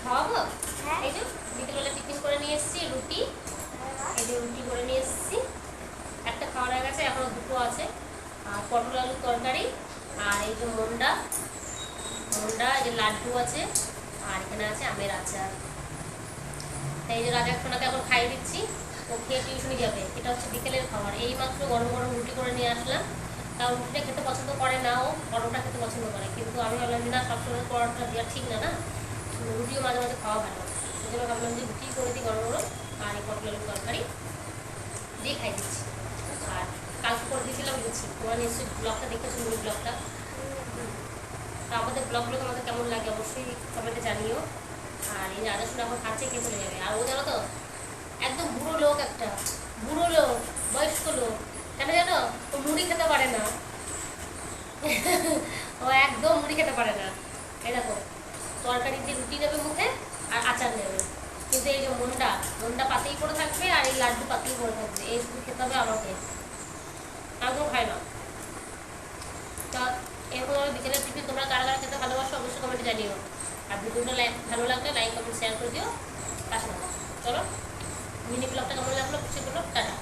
খাওয়াবো। এই যে বিকেলবেলা টিফিন করে নিয়ে এসেছি রুটি, এই যে রুটি করে নিয়ে এসেছি, একটা খাওয়া হয়ে গেছে, এখনো দুটো আছে। আর পটল আলুর তরকারি, আর এই যে মন্ডা মন্ডা, এই যে লাড্ডু আছে, আর এখানে আছে আমের আচার। তাই এই যে রাজা সোনাকে এখন খাইয়ে দিচ্ছি, ও খেয়ে টিউশনে যাবে। এটা হচ্ছে বিকেলের খাবার। এই মাত্র গরম গরম রুটি করে নিয়ে আসলাম। তাও রুটিটা খেতে পছন্দ করে না, ও পরোটা খেতে পছন্দ করে, কিন্তু আমি ভাবলাম যে না, সবসময় পরোটা দেওয়া ঠিক না, না রুটিও মাঝে মাঝে খাওয়া ভালো। ওই জন্য ভাবলাম যে রুটি করে দিই গরম গরম, আর এই পটল আলুর তরকারি দিয়ে খাই দিচ্ছি। আর কালকে করে দিয়েছিলাম লুচি, তোমরা নিশ্চয়ই ব্লগটা দেখেছো, মুড়ি ব্লগটা। তা আমাদের ব্লগগুলো তোমাদের কেমন লাগে অবশ্যই কমেন্টে জানিও। আর এই রাজা শুনে এখন খাচ্ছে, খেয়ে চলে যাবে। আর ও জানো তো, একদম বুড়ো লোক, একটা বুড়ো লোক, বয়স্ক লোক। কেন জানো? ও মুড়ি খেতে পারে না। ও একদম মুড়ি খেতে পারে না। এই দেখো, তরকারি দিয়ে রুটি নেবে মুখে আর আচার নেবে, কিন্তু এই যে মন্ডা মন্ডা পাতেই পড়ে থাকবে, আর এই লাড্ডু পাতেই পড়ে থাকবে। এই শুধু খেতে হবে আমাকে, একদম খায় না। তা এরকম বিকেলের টিফিন তোমরা কারা কারা খেতে ভালোবাসো অবশ্যই কমেন্টে জানিও। আর ভিডিওটা ভালো লাগলে লাইক কমেন্ট শেয়ার করে দিও, পাশে থাকো। চলো, মিনি ব্লগটা কেমন লাগলো কিছু বলো, টাটা।